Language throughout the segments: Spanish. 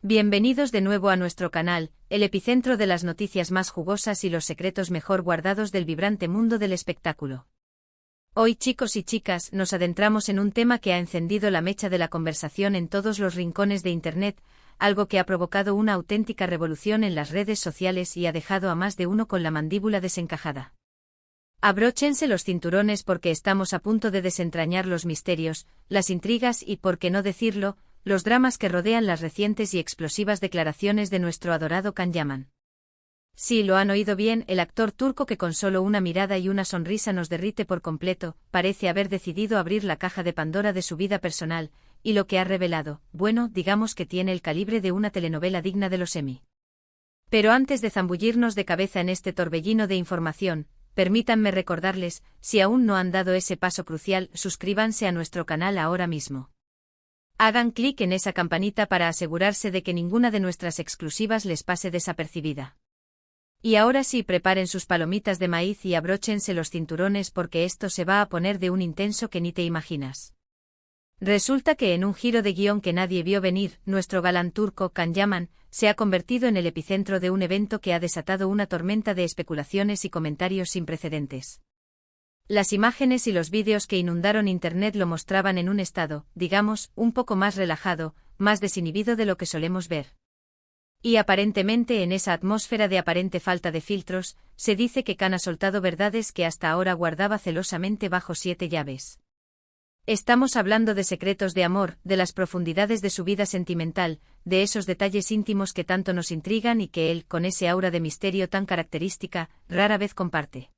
Bienvenidos de nuevo a nuestro canal, el epicentro de las noticias más jugosas y los secretos mejor guardados del vibrante mundo del espectáculo. Hoy, chicos y chicas, nos adentramos en un tema que ha encendido la mecha de la conversación en todos los rincones de Internet, algo que ha provocado una auténtica revolución en las redes sociales y ha dejado a más de uno con la mandíbula desencajada. Abróchense los cinturones porque estamos a punto de desentrañar los misterios, las intrigas y, por qué no decirlo, los dramas que rodean las recientes y explosivas declaraciones de nuestro adorado Can Yaman. Sí, lo han oído bien, el actor turco que con solo una mirada y una sonrisa nos derrite por completo, parece haber decidido abrir la caja de Pandora de su vida personal, y lo que ha revelado, bueno, digamos que tiene el calibre de una telenovela digna de los Emmy. Pero antes de zambullirnos de cabeza en este torbellino de información, permítanme recordarles, si aún no han dado ese paso crucial, suscríbanse a nuestro canal ahora mismo. Hagan clic en esa campanita para asegurarse de que ninguna de nuestras exclusivas les pase desapercibida. Y ahora sí, preparen sus palomitas de maíz y abróchense los cinturones porque esto se va a poner de un intenso que ni te imaginas. Resulta que en un giro de guión que nadie vio venir, nuestro galán turco Can Yaman se ha convertido en el epicentro de un evento que ha desatado una tormenta de especulaciones y comentarios sin precedentes. Las imágenes y los vídeos que inundaron Internet lo mostraban en un estado, digamos, un poco más relajado, más desinhibido de lo que solemos ver. Y aparentemente en esa atmósfera de aparente falta de filtros, se dice que Can ha soltado verdades que hasta ahora guardaba celosamente bajo 7 llaves. Estamos hablando de secretos de amor, de las profundidades de su vida sentimental, de esos detalles íntimos que tanto nos intrigan y que él, con ese aura de misterio tan característica, rara vez comparte.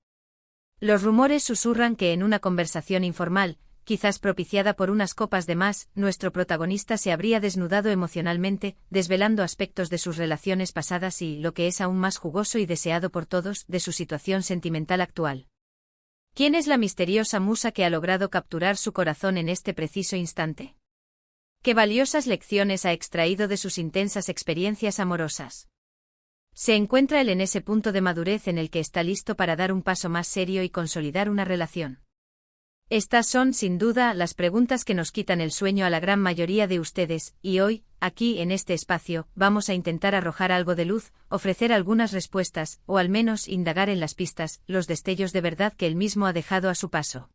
Los rumores susurran que en una conversación informal, quizás propiciada por unas copas de más, nuestro protagonista se habría desnudado emocionalmente, desvelando aspectos de sus relaciones pasadas y, lo que es aún más jugoso y deseado por todos, de su situación sentimental actual. ¿Quién es la misteriosa musa que ha logrado capturar su corazón en este preciso instante? ¿Qué valiosas lecciones ha extraído de sus intensas experiencias amorosas? ¿Se encuentra él en ese punto de madurez en el que está listo para dar un paso más serio y consolidar una relación? Estas son, sin duda, las preguntas que nos quitan el sueño a la gran mayoría de ustedes, y hoy, aquí en este espacio, vamos a intentar arrojar algo de luz, ofrecer algunas respuestas, o al menos indagar en las pistas, los destellos de verdad que él mismo ha dejado a su paso.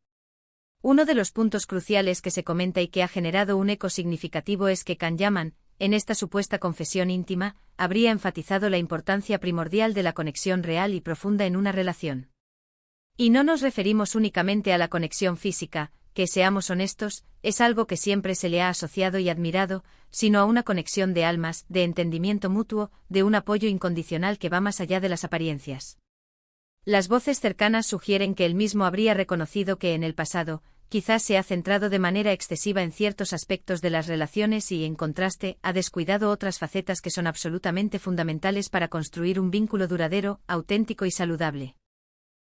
Uno de los puntos cruciales que se comenta y que ha generado un eco significativo es que Can Yaman, en esta supuesta confesión íntima, habría enfatizado la importancia primordial de la conexión real y profunda en una relación. Y no nos referimos únicamente a la conexión física, que seamos honestos, es algo que siempre se le ha asociado y admirado, sino a una conexión de almas, de entendimiento mutuo, de un apoyo incondicional que va más allá de las apariencias. Las voces cercanas sugieren que él mismo habría reconocido que en el pasado, quizás se ha centrado de manera excesiva en ciertos aspectos de las relaciones y, en contraste, ha descuidado otras facetas que son absolutamente fundamentales para construir un vínculo duradero, auténtico y saludable.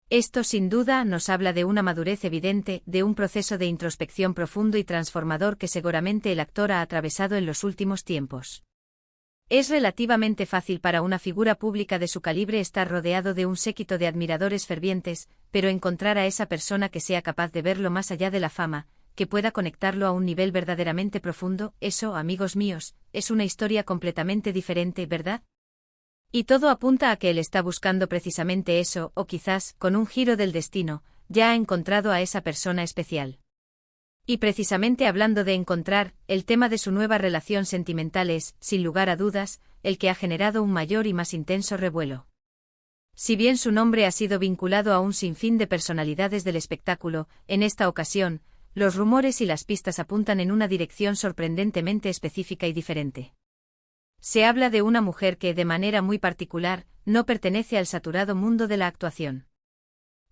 Esto sin duda nos habla de una madurez evidente, de un proceso de introspección profundo y transformador que seguramente el actor ha atravesado en los últimos tiempos. Es relativamente fácil para una figura pública de su calibre estar rodeado de un séquito de admiradores fervientes, pero encontrar a esa persona que sea capaz de verlo más allá de la fama, que pueda conectarlo a un nivel verdaderamente profundo, eso, amigos míos, es una historia completamente diferente, ¿verdad? Y todo apunta a que él está buscando precisamente eso, o quizás, con un giro del destino, ya ha encontrado a esa persona especial. Y precisamente hablando de encontrar, el tema de su nueva relación sentimental es, sin lugar a dudas, el que ha generado un mayor y más intenso revuelo. Si bien su nombre ha sido vinculado a un sinfín de personalidades del espectáculo, en esta ocasión, los rumores y las pistas apuntan en una dirección sorprendentemente específica y diferente. Se habla de una mujer que, de manera muy particular, no pertenece al saturado mundo de la actuación.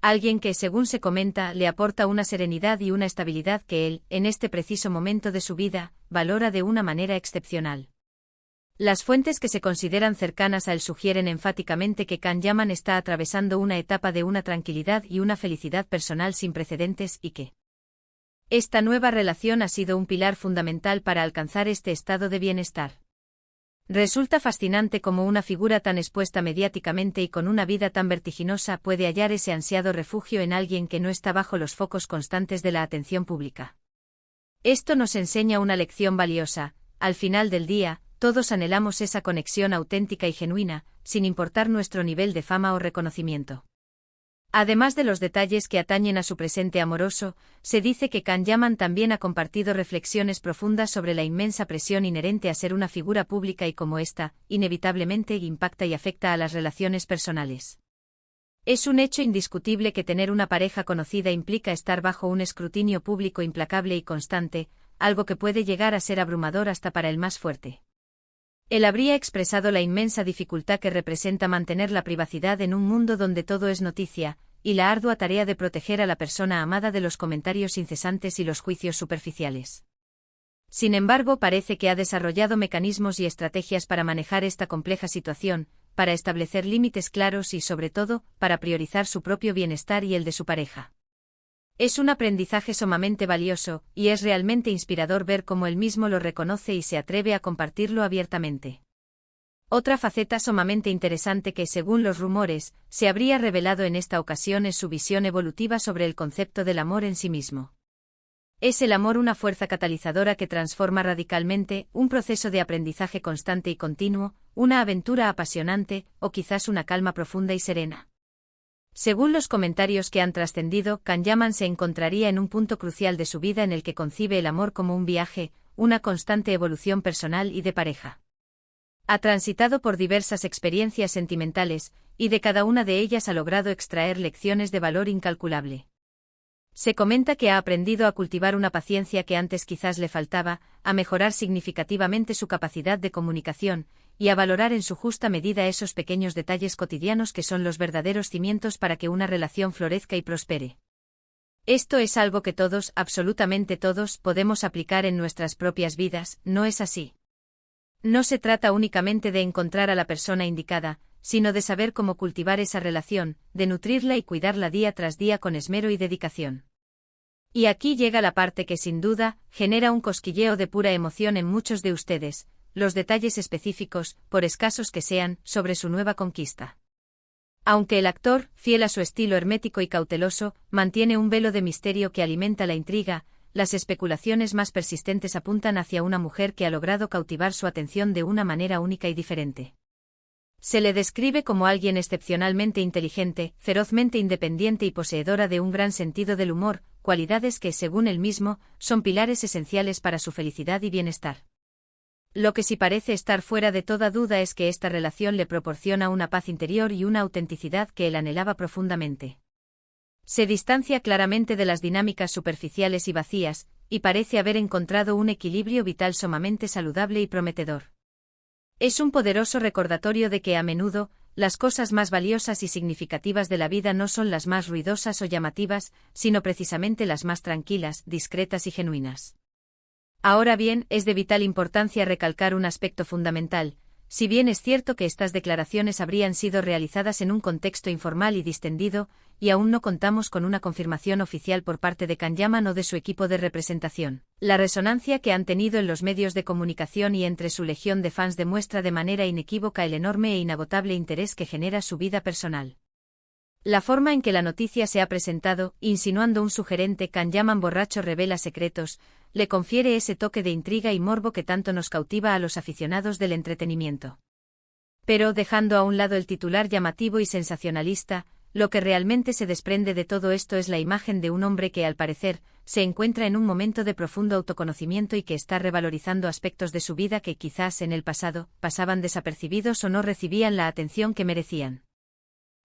Alguien que, según se comenta, le aporta una serenidad y una estabilidad que él, en este preciso momento de su vida, valora de una manera excepcional. Las fuentes que se consideran cercanas a él sugieren enfáticamente que Can Yaman está atravesando una etapa de una tranquilidad y una felicidad personal sin precedentes y que esta nueva relación ha sido un pilar fundamental para alcanzar este estado de bienestar. Resulta fascinante cómo una figura tan expuesta mediáticamente y con una vida tan vertiginosa puede hallar ese ansiado refugio en alguien que no está bajo los focos constantes de la atención pública. Esto nos enseña una lección valiosa: al final del día, todos anhelamos esa conexión auténtica y genuina, sin importar nuestro nivel de fama o reconocimiento. Además de los detalles que atañen a su presente amoroso, se dice que Can Yaman también ha compartido reflexiones profundas sobre la inmensa presión inherente a ser una figura pública y cómo ésta, inevitablemente, impacta y afecta a las relaciones personales. Es un hecho indiscutible que tener una pareja conocida implica estar bajo un escrutinio público implacable y constante, algo que puede llegar a ser abrumador hasta para el más fuerte. Él habría expresado la inmensa dificultad que representa mantener la privacidad en un mundo donde todo es noticia, y la ardua tarea de proteger a la persona amada de los comentarios incesantes y los juicios superficiales. Sin embargo, parece que ha desarrollado mecanismos y estrategias para manejar esta compleja situación, para establecer límites claros y, sobre todo, para priorizar su propio bienestar y el de su pareja. Es un aprendizaje sumamente valioso, y es realmente inspirador ver cómo él mismo lo reconoce y se atreve a compartirlo abiertamente. Otra faceta sumamente interesante que, según los rumores, se habría revelado en esta ocasión es su visión evolutiva sobre el concepto del amor en sí mismo. ¿Es el amor una fuerza catalizadora que transforma radicalmente, un proceso de aprendizaje constante y continuo, una aventura apasionante, o quizás una calma profunda y serena? Según los comentarios que han trascendido, Can Yaman se encontraría en un punto crucial de su vida en el que concibe el amor como un viaje, una constante evolución personal y de pareja. Ha transitado por diversas experiencias sentimentales, y de cada una de ellas ha logrado extraer lecciones de valor incalculable. Se comenta que ha aprendido a cultivar una paciencia que antes quizás le faltaba, a mejorar significativamente su capacidad de comunicación, y a valorar en su justa medida esos pequeños detalles cotidianos que son los verdaderos cimientos para que una relación florezca y prospere. Esto es algo que todos, absolutamente todos, podemos aplicar en nuestras propias vidas, ¿no es así? No se trata únicamente de encontrar a la persona indicada, sino de saber cómo cultivar esa relación, de nutrirla y cuidarla día tras día con esmero y dedicación. Y aquí llega la parte que sin duda genera un cosquilleo de pura emoción en muchos de ustedes, los detalles específicos, por escasos que sean, sobre su nueva conquista. Aunque el actor, fiel a su estilo hermético y cauteloso, mantiene un velo de misterio que alimenta la intriga, las especulaciones más persistentes apuntan hacia una mujer que ha logrado cautivar su atención de una manera única y diferente. Se le describe como alguien excepcionalmente inteligente, ferozmente independiente y poseedora de un gran sentido del humor, cualidades que, según él mismo, son pilares esenciales para su felicidad y bienestar. Lo que sí parece estar fuera de toda duda es que esta relación le proporciona una paz interior y una autenticidad que él anhelaba profundamente. Se distancia claramente de las dinámicas superficiales y vacías, y parece haber encontrado un equilibrio vital sumamente saludable y prometedor. Es un poderoso recordatorio de que a menudo, las cosas más valiosas y significativas de la vida no son las más ruidosas o llamativas, sino precisamente las más tranquilas, discretas y genuinas. Ahora bien, es de vital importancia recalcar un aspecto fundamental. Si bien es cierto que estas declaraciones habrían sido realizadas en un contexto informal y distendido, y aún no contamos con una confirmación oficial por parte de Can Yaman o de su equipo de representación, la resonancia que han tenido en los medios de comunicación y entre su legión de fans demuestra de manera inequívoca el enorme e inagotable interés que genera su vida personal. La forma en que la noticia se ha presentado, insinuando un sugerente Can Yaman borracho revela secretos, le confiere ese toque de intriga y morbo que tanto nos cautiva a los aficionados del entretenimiento. Pero, dejando a un lado el titular llamativo y sensacionalista, lo que realmente se desprende de todo esto es la imagen de un hombre que, al parecer, se encuentra en un momento de profundo autoconocimiento y que está revalorizando aspectos de su vida que quizás en el pasado pasaban desapercibidos o no recibían la atención que merecían.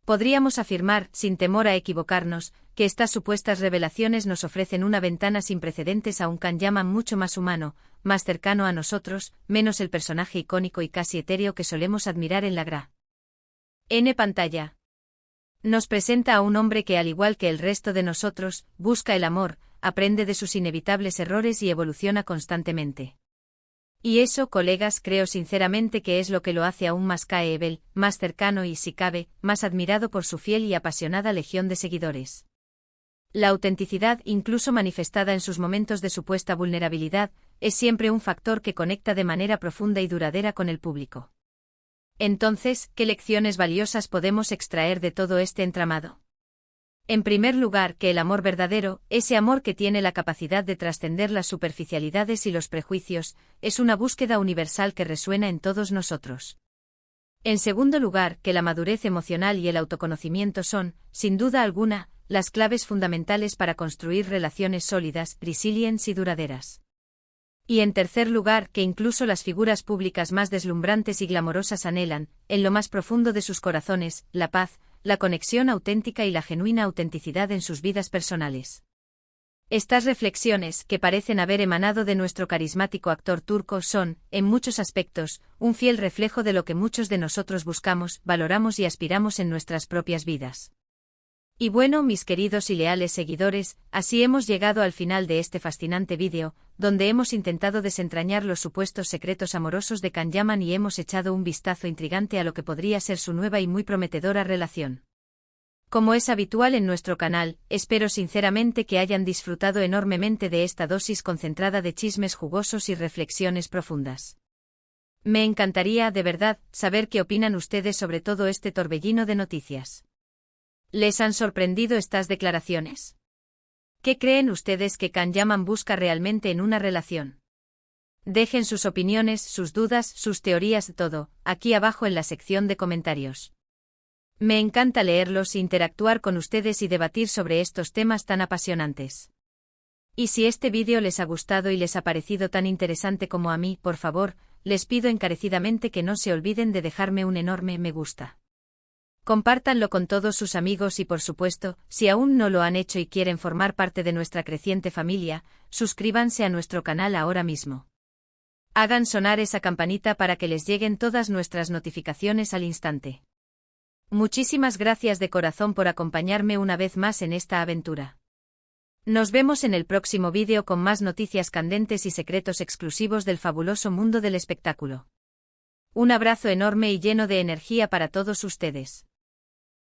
Podríamos afirmar, sin temor a equivocarnos, que estas supuestas revelaciones nos ofrecen una ventana sin precedentes a un Can Yaman mucho más humano, más cercano a nosotros, menos el personaje icónico y casi etéreo que solemos admirar en la pantalla. Nos presenta a un hombre que, al igual que el resto de nosotros, busca el amor, aprende de sus inevitables errores y evoluciona constantemente. Y eso, colegas, creo sinceramente que es lo que lo hace aún más caebel, más cercano y, si cabe, más admirado por su fiel y apasionada legión de seguidores. La autenticidad, incluso manifestada en sus momentos de supuesta vulnerabilidad, es siempre un factor que conecta de manera profunda y duradera con el público. Entonces, ¿qué lecciones valiosas podemos extraer de todo este entramado? En primer lugar, que el amor verdadero, ese amor que tiene la capacidad de trascender las superficialidades y los prejuicios, es una búsqueda universal que resuena en todos nosotros. En segundo lugar, que la madurez emocional y el autoconocimiento son, sin duda alguna, las claves fundamentales para construir relaciones sólidas, resilientes y duraderas. Y en tercer lugar, que incluso las figuras públicas más deslumbrantes y glamorosas anhelan, en lo más profundo de sus corazones, la paz, la conexión auténtica y la genuina autenticidad en sus vidas personales. Estas reflexiones, que parecen haber emanado de nuestro carismático actor turco, son, en muchos aspectos, un fiel reflejo de lo que muchos de nosotros buscamos, valoramos y aspiramos en nuestras propias vidas. Y bueno, mis queridos y leales seguidores, así hemos llegado al final de este fascinante vídeo, donde hemos intentado desentrañar los supuestos secretos amorosos de Can Yaman y hemos echado un vistazo intrigante a lo que podría ser su nueva y muy prometedora relación. Como es habitual en nuestro canal, espero sinceramente que hayan disfrutado enormemente de esta dosis concentrada de chismes jugosos y reflexiones profundas. Me encantaría, de verdad, saber qué opinan ustedes sobre todo este torbellino de noticias. ¿Les han sorprendido estas declaraciones? ¿Qué creen ustedes que Can Yaman busca realmente en una relación? Dejen sus opiniones, sus dudas, sus teorías, todo, aquí abajo en la sección de comentarios. Me encanta leerlos, interactuar con ustedes y debatir sobre estos temas tan apasionantes. Y si este vídeo les ha gustado y les ha parecido tan interesante como a mí, por favor, les pido encarecidamente que no se olviden de dejarme un enorme me gusta. Compártanlo con todos sus amigos y por supuesto, si aún no lo han hecho y quieren formar parte de nuestra creciente familia, suscríbanse a nuestro canal ahora mismo. Hagan sonar esa campanita para que les lleguen todas nuestras notificaciones al instante. Muchísimas gracias de corazón por acompañarme una vez más en esta aventura. Nos vemos en el próximo vídeo con más noticias candentes y secretos exclusivos del fabuloso mundo del espectáculo. Un abrazo enorme y lleno de energía para todos ustedes.